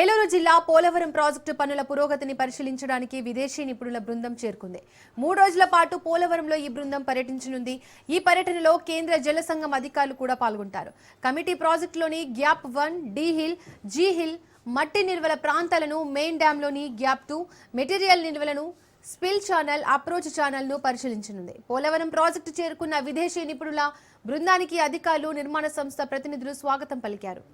ఏలూరు జిల్లా పోలవరం ప్రాజెక్టు పనుల పురోగతిని పరిశీలించడానికి విదేశీ నిపుణుల బృందం చేరుకుంది. 3 రోజుల పాటు పోలవరంలో ఈ బృందం పర్యటించనుంది. ఈ పర్యటనలో కేంద్ర జల సంఘం అధికారులు కూడా పాల్గొంటారు. కమిటీ ప్రాజెక్టులోని gap 1, D hill, G hill మట్టి నిల్వల ప్రాంతాలను, మెయిన్ డ్యాంలోని గ్యాప్ 2 మెటీరియల్ నిల్వలను, స్పిల్ ఛానల్, అప్రోచ్ ఛానల్ ను పరిశీలించనుంది. పోలవరం ప్రాజెక్టు చేరుకున్న విదేశీ నిపుణుల బృందానికి అధికారులు, నిర్మాణ సంస్థ ప్రతినిధులు స్వాగతం పలికారు.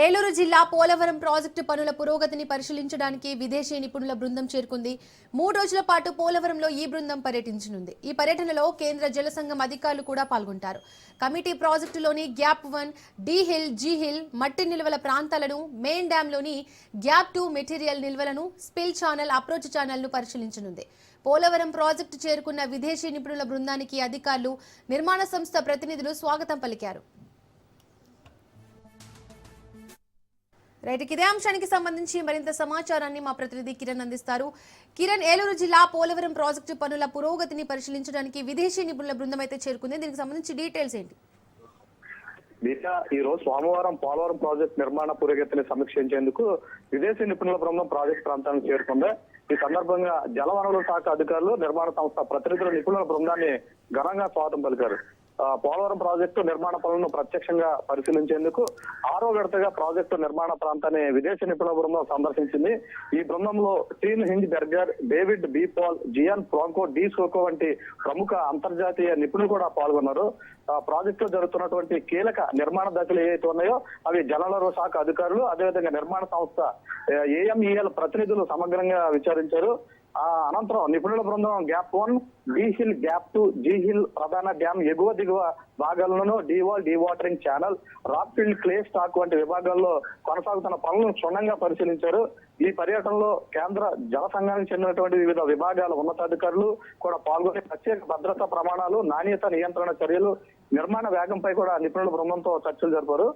ఏలూరు జిల్లా పోలవరం ప్రాజెక్టు పనుల పురోగతిని పరిశీలించడానికి విదేశీ నిపుణుల బృందం చేరుకుంది. 3 రోజుల పాటు పోలవరంలో ఈ బృందం పర్యటించనుంది. ఈ పర్యటనలో కేంద్ర జల సంఘం అధికారులు కూడా పాల్గొంటారు. కమిటీ ప్రాజెక్టులోని gap 1, D hill, G hill మట్టి నిల్వల ప్రాంతాలను, మెయిన్ డ్యాంలోని గ్యాప్ 2 మెటీరియల్ నిల్వలను, స్పిల్ ఛానల్, అప్రోచ్ ఛానల్ ను పరిశీలించనుంది. పోలవరం ప్రాజెక్టు చేరుకున్న విదేశీ నిపుణుల బృందానికి అధికారులు, నిర్మాణ సంస్థ ప్రతినిధులు స్వాగతం పలికారు. రైట్, ఇదే అంశానికి సంబంధించి మరింత సమాచారాన్ని మా ప్రతినిధి కిరణ్ అందిస్తారు. కిరణ్, ఏలూరు జిల్లా పోలవరం ప్రాజెక్టు పనుల పురోగతిని పరిశీలించడానికి విదేశీ నిపుణుల బృందం అయితే చేరుకుంది. దీనికి సంబంధించి డీటెయిల్స్ ఏంటి? ఈ రోజు సోమవారం పోలవరం ప్రాజెక్టు నిర్మాణ పురోగతిని సమీక్షించేందుకు విదేశీ నిపుణుల బృందం ప్రాజెక్టు ప్రాంతానికి చేరుకుంది. ఈ సందర్భంగా జలవనరుల శాఖ అధికారులు, నిర్మాణ సంస్థ ప్రతినిధుల నిపుణుల బృందాన్ని ఘనంగా స్వాగతం పలికారు. పోలవరం ప్రాజెక్టు నిర్మాణ పనులను ప్రత్యక్షంగా పరిశీలించేందుకు 6వ విడతగా ప్రాజెక్టు నిర్మాణ ప్రాంతాన్ని విదేశీ నిపుణుల బృందం సందర్శించింది. ఈ బృందంలో Tin Hinz Berger, David B Paul, Gian Franco, డి సోకో వంటి ప్రముఖ అంతర్జాతీయ నిపుణులు కూడా పాల్గొన్నారు. ప్రాజెక్టులో జరుగుతున్నటువంటి కీలక నిర్మాణ దశలు ఏవైతే ఉన్నాయో అవి జలవనరుల శాఖ అధికారులు, అదేవిధంగా నిర్మాణ సంస్థ ఏఎంఈఎల్ ప్రతినిధులు సమగ్రంగా విచారించారు. అనంతరం నిపుణుల బృందం gap 1, D hill, gap 2, G hill ప్రధాన డ్యామ్ ఎగువ దిగువ భాగాలను, D wall, dewatering channel, rock filled, clay stock వంటి విభాగాల్లో కొనసాగుతున్న పనులను క్షుణ్ణంగా పరిశీలించారు. ఈ పర్యటనలో కేంద్ర జల సంఘానికి చెందినటువంటి వివిధ విభాగాల ఉన్నతాధికారులు కూడా పాల్గొని ప్రత్యేక భద్రతా ప్రమాణాలు, నాణ్యత నియంత్రణ చర్యలు, నిర్మాణ వేగంపై కూడా నిపుణుల బృందంతో చర్చలు జరిపారు.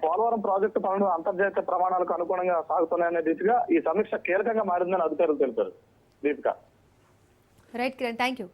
పోలవరం ప్రాజెక్టు పనులు అంతర్జాతీయ ప్రమాణాలకు అనుగుణంగా సాగుతున్నాయనే దిశగా ఈ సమీక్ష కీలకంగా మారిందని అధికారులు తెలిపారు. Deepika. Right Kiran, thank you.